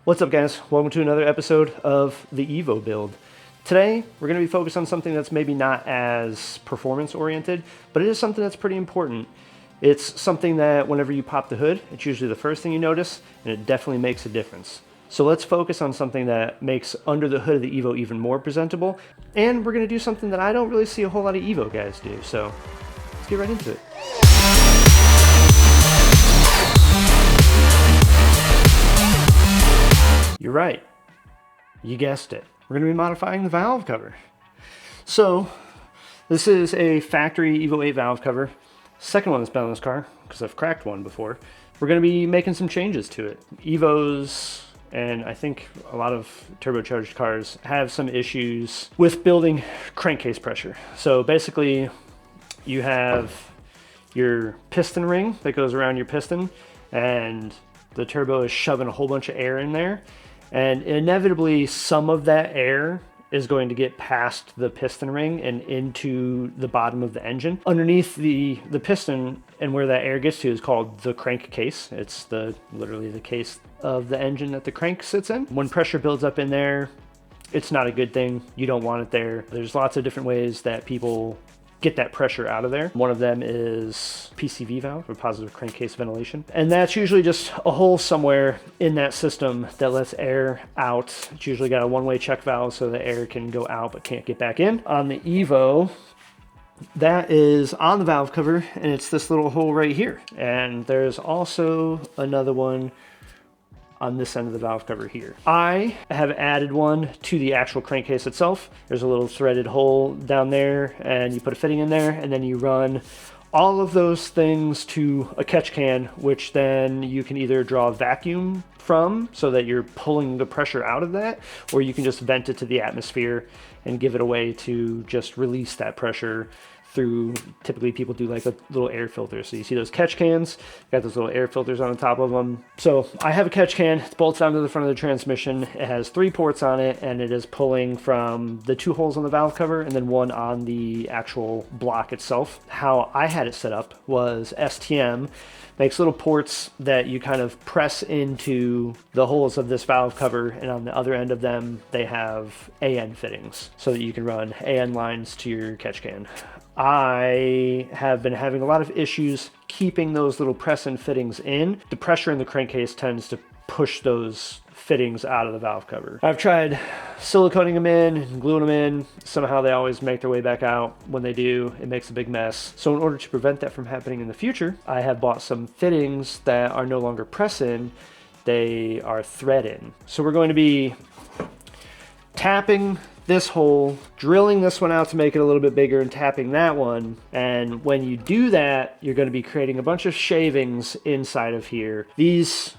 What's up, guys? Welcome to another episode of the Evo build. Today, we're going to be focused on something that's maybe not as performance oriented, but it is something that's pretty important. It's something that whenever you pop the hood, it's usually the first thing you notice, and it definitely makes a difference. So let's focus on something that makes under the hood of the Evo even more presentable, and we're going to do something that I don't really see a whole lot of Evo guys do, so let's get right into it. You're right. You guessed it. We're going to be modifying the valve cover. So this is a factory Evo 8 valve cover. Second one that's been on this car, because I've cracked one before. We're going to be making some changes to it. Evos, and I think a lot of turbocharged cars, have some issues with building crankcase pressure. So basically, you have your piston ring that goes around your piston, and the turbo is shoving a whole bunch of air in there. And inevitably, some of that air is going to get past the piston ring and into the bottom of the engine. Underneath the piston, and where that air gets to, is called the crankcase. It's literally the case of the engine that the crank sits in. When pressure builds up in there, it's not a good thing. You don't want it there. There's lots of different ways that people get that pressure out of there. One of them is PCV valve, or positive crankcase ventilation. And that's usually just a hole somewhere in that system that lets air out. It's usually got a one-way check valve so the air can go out but can't get back in. On the Evo, that is on the valve cover, and it's this little hole right here. And there's also another one on this end of the valve cover here. I have added one to the actual crankcase itself. There's a little threaded hole down there, and you put a fitting in there, and then you run all of those things to a catch can, which then you can either draw vacuum from so that you're pulling the pressure out of that, or you can just vent it to the atmosphere and give it a way to just release that pressure through, typically people do like a little air filter. So you see those catch cans, got those little air filters on the top of them. So I have a catch can, it bolts down to the front of the transmission. It has 3 ports on it, and it is pulling from the 2 holes on the valve cover and then one on the actual block itself. How I had it set up was STM makes little ports that you kind of press into the holes of this valve cover, and on the other end of them they have AN fittings so that you can run AN lines to your catch can. I have been having a lot of issues keeping those little press-in fittings in. The pressure in the crankcase tends to push those fittings out of the valve cover. I've tried siliconing them in and gluing them in. Somehow they always make their way back out. When they do, it makes a big mess. So in order to prevent that from happening in the future, I have bought some fittings that are no longer press-in. They are thread-in. So we're going to be tapping this hole, drilling this one out to make it a little bit bigger, and tapping that one. And when you do that, you're going to be creating a bunch of shavings inside of here. These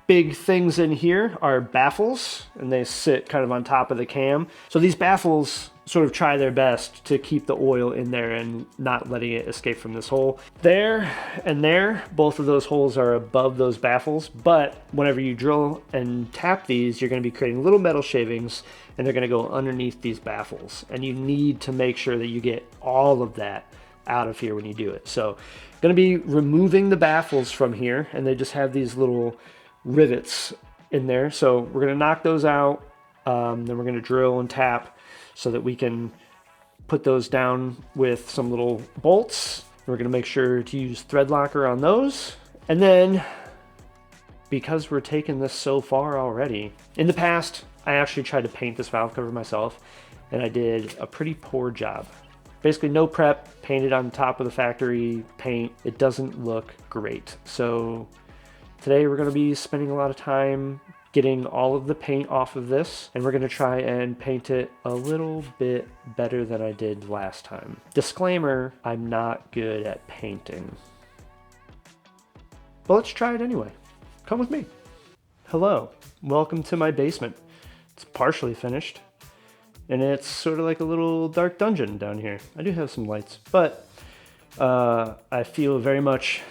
big things in here are baffles, and they sit kind of on top of the cam. So these baffles sort of try their best to keep the oil in there and not letting it escape from this hole. There and there, both of those holes are above those baffles, but whenever you drill and tap these, you're going to be creating little metal shavings, and they're going to go underneath these baffles. And you need to make sure that you get all of that out of here when you do it. So I'm going to be removing the baffles from here, and they just have these little rivets in there. So we're going to knock those out, then we're going to drill and tap so that we can put those down with some little bolts. We're going to make sure to use thread locker on those. And then, because we're taking this so far already, in the past I actually tried to paint this valve cover myself, and I did a pretty poor job. Basically no prep, painted on top of the factory paint. It doesn't look great. So today we're going to be spending a lot of time getting all of the paint off of this, and we're going to try and paint it a little bit better than I did last time. Disclaimer, I'm not good at painting. But let's try it anyway. Come with me. Hello, welcome to my basement. It's partially finished, and it's sort of like a little dark dungeon down here. I do have some lights, but I feel very much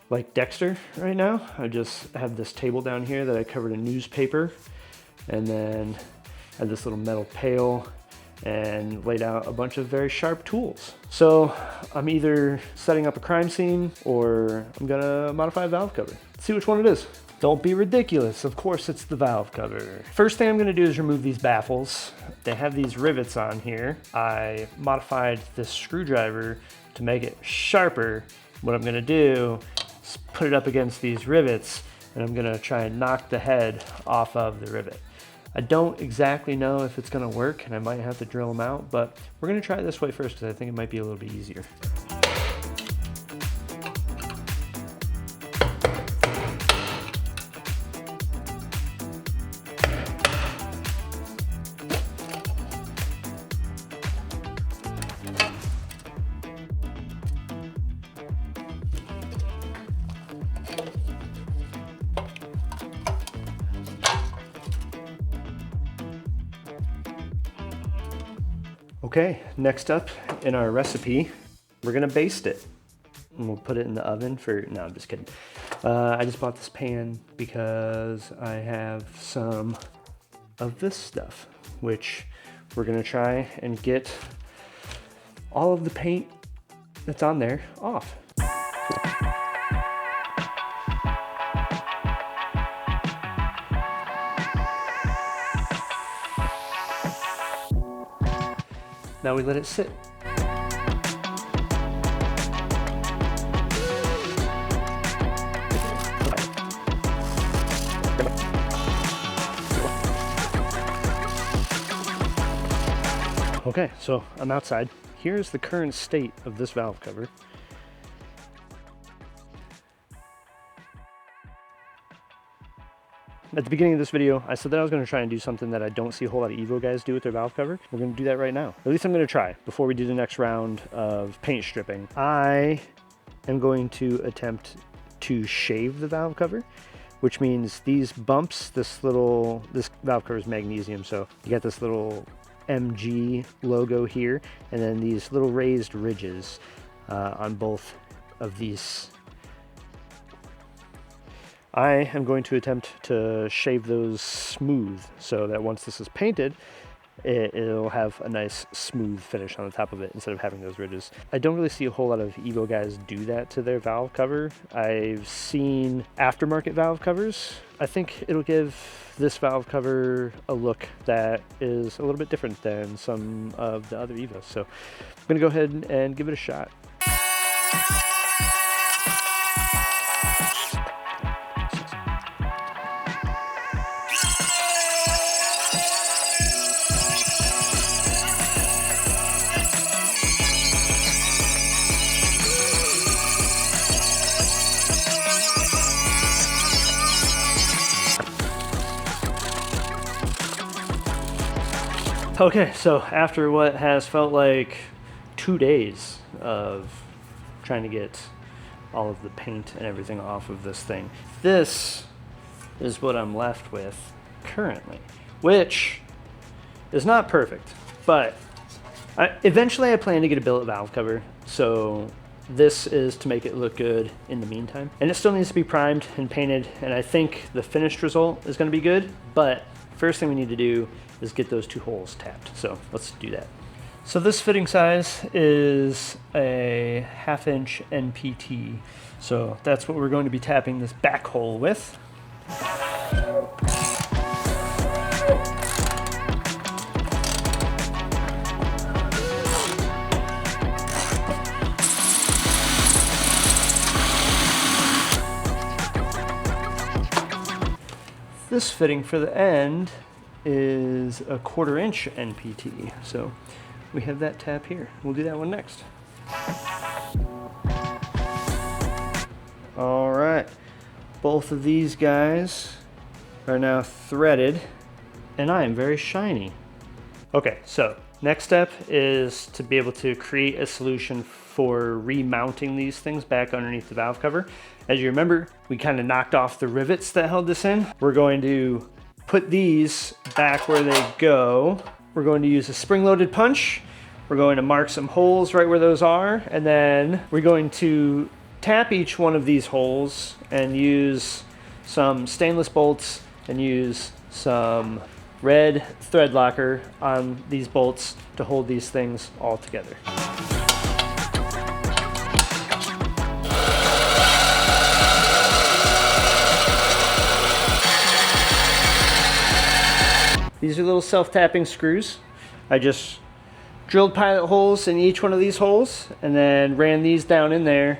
like Dexter right now. I just have this table down here that I covered in newspaper, and then I have this little metal pail and laid out a bunch of very sharp tools. So I'm either setting up a crime scene or I'm gonna modify a valve cover. Let's see which one it is. Don't be ridiculous. Of course it's the valve cover. First thing I'm gonna do is remove these baffles. They have these rivets on here. I modified this screwdriver to make it sharper. What I'm gonna do is put it up against these rivets, and I'm gonna try and knock the head off of the rivet. I don't exactly know if it's gonna work, and I might have to drill them out, but we're gonna try it this way first because I think it might be a little bit easier. Okay, next up in our recipe, we're gonna baste it. And we'll put it in the oven for, no, I'm just kidding. I just bought this pan because I have some of this stuff, which we're gonna try and get all of the paint that's on there off. Now we let it sit. Okay, so I'm outside. Here's the current state of this valve cover. At the beginning of this video, I said that I was going to try and do something that I don't see a whole lot of Evo guys do with their valve cover. We're going to do that right now. At least I'm going to try before we do the next round of paint stripping. I am going to attempt to shave the valve cover, which means these bumps, this valve cover is magnesium, so you got this little MG logo here, and then these little raised ridges on both of these. I am going to attempt to shave those smooth so that once this is painted, it'll have a nice smooth finish on the top of it instead of having those ridges. I don't really see a whole lot of Evo guys do that to their valve cover. I've seen aftermarket valve covers. I think it'll give this valve cover a look that is a little bit different than some of the other Evos. So I'm gonna go ahead and give it a shot. Okay, so after what has felt like 2 days of trying to get all of the paint and everything off of this thing, this is what I'm left with currently, which is not perfect, but eventually I plan to get a billet valve cover, so this is to make it look good in the meantime. And it still needs to be primed and painted, and I think the finished result is going to be good, but first thing we need to do is get those 2 holes tapped. So let's do that. So this fitting size is a 1/2 inch NPT. So that's what we're going to be tapping this back hole with. This fitting for the end is a 1/4 inch NPT. So we have that tab here. We'll do that one next. All right, both of these guys are now threaded and I am very shiny. Okay, so next step is to be able to create a solution for remounting these things back underneath the valve cover. As you remember, we kind of knocked off the rivets that held this in. We're going to put these back where they go. We're going to use a spring-loaded punch. We're going to mark some holes right where those are, and then we're going to tap each one of these holes and use some stainless bolts and use some red thread locker on these bolts to hold these things all together. These are little self-tapping screws. I just drilled pilot holes in each one of these holes and then ran these down in there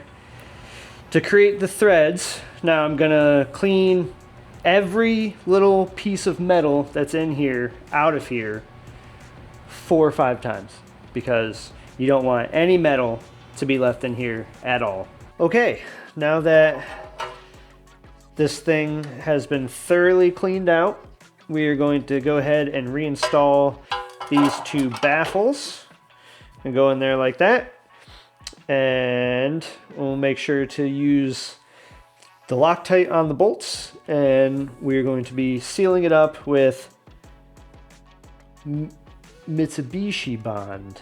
to create the threads. Now I'm gonna clean every little piece of metal that's in here out of here 4 or 5 times because you don't want any metal to be left in here at all. Okay, now that this thing has been thoroughly cleaned out, we are going to go ahead and reinstall these 2 baffles and go in there like that. And we'll make sure to use the Loctite on the bolts, and we're going to be sealing it up with Mitsubishi Bond.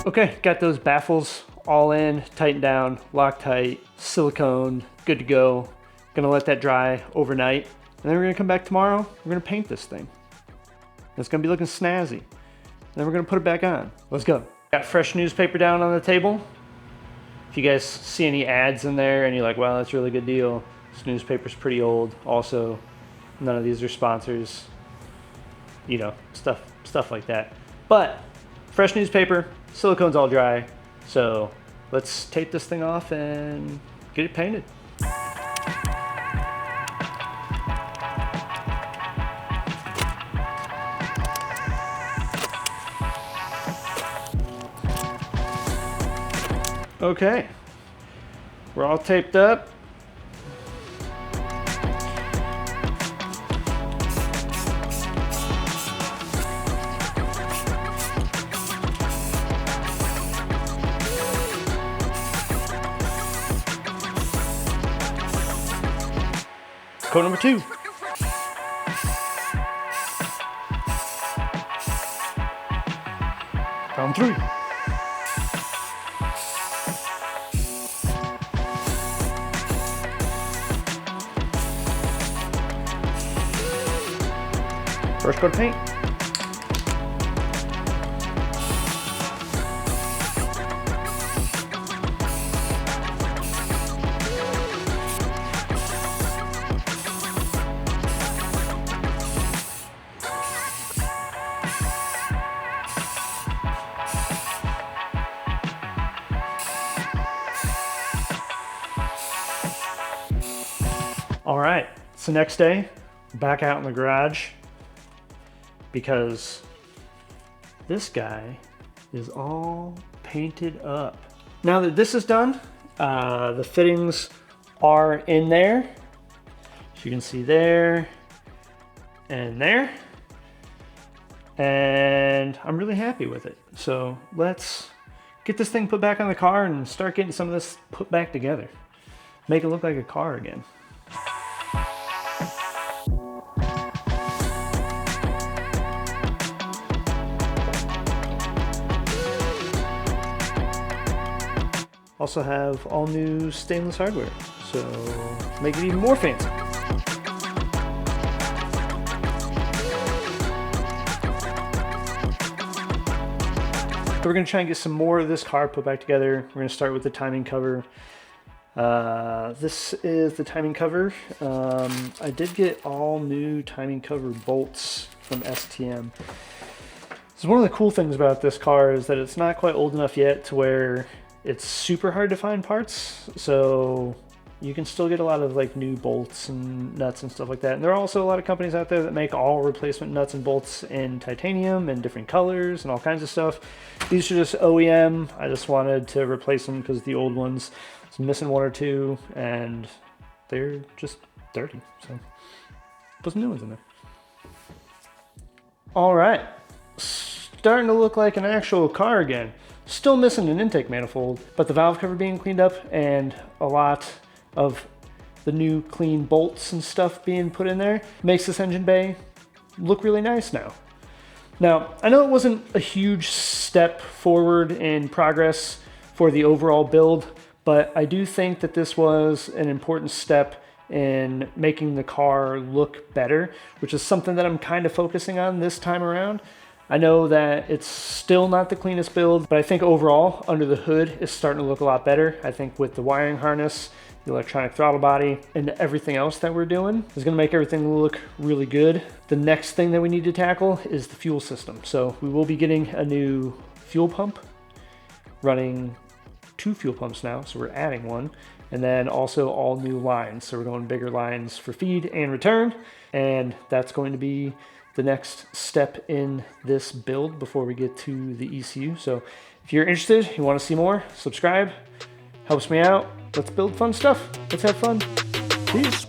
Okay, got those baffles all in, tightened down, Loctite, silicone, good to go. Gonna let that dry overnight, and then we're gonna come back tomorrow, we're gonna paint this thing. It's gonna be looking snazzy. Then we're gonna put it back on. Let's go. Got fresh newspaper down on the table. If you guys see any ads in there and you're like, wow, that's a really good deal, this newspaper's pretty old. Also, none of these are sponsors, you know, stuff like that. But fresh newspaper, silicone's all dry, so let's tape this thing off and get it painted. Okay, we're all taped up. Coat number 2. Round 3. First coat of paint. All right, it's the next day, back out in the garage because this guy is all painted up. Now that this is done, the fittings are in there. So you can see there and there. And I'm really happy with it. So let's get this thing put back on the car and start getting some of this put back together. Make it look like a car again. Also have all new stainless hardware, so make it even more fancy. So we're gonna try and get some more of this car put back together. We're gonna start with the timing cover. This is the timing cover. I did get all new timing cover bolts from STM. So one of the cool things about this car is that it's not quite old enough yet to where it's super hard to find parts, so you can still get a lot of like new bolts and nuts and stuff like that. And there are also a lot of companies out there that make all replacement nuts and bolts in titanium and different colors and all kinds of stuff. These are just OEM. I just wanted to replace them because the old ones was missing 1 or 2 and they're just dirty, so put some new ones in there. All right, starting to look like an actual car again. Still missing an intake manifold, but the valve cover being cleaned up and a lot of the new clean bolts and stuff being put in there makes this engine bay look really nice now. Now, I know it wasn't a huge step forward in progress for the overall build, but I do think that this was an important step in making the car look better, which is something that I'm kind of focusing on this time around. I know that it's still not the cleanest build, but I think overall, under the hood, it's starting to look a lot better. I think with the wiring harness, the electronic throttle body, and everything else that we're doing is gonna make everything look really good. The next thing that we need to tackle is the fuel system. So we will be getting a new fuel pump, running 2 fuel pumps now, so we're adding one, and then also all new lines. So we're going bigger lines for feed and return, and that's going to be the next step in this build before we get to the ECU. So if you're interested, you want to see more, subscribe, helps me out. Let's build fun stuff. Let's have fun. Peace.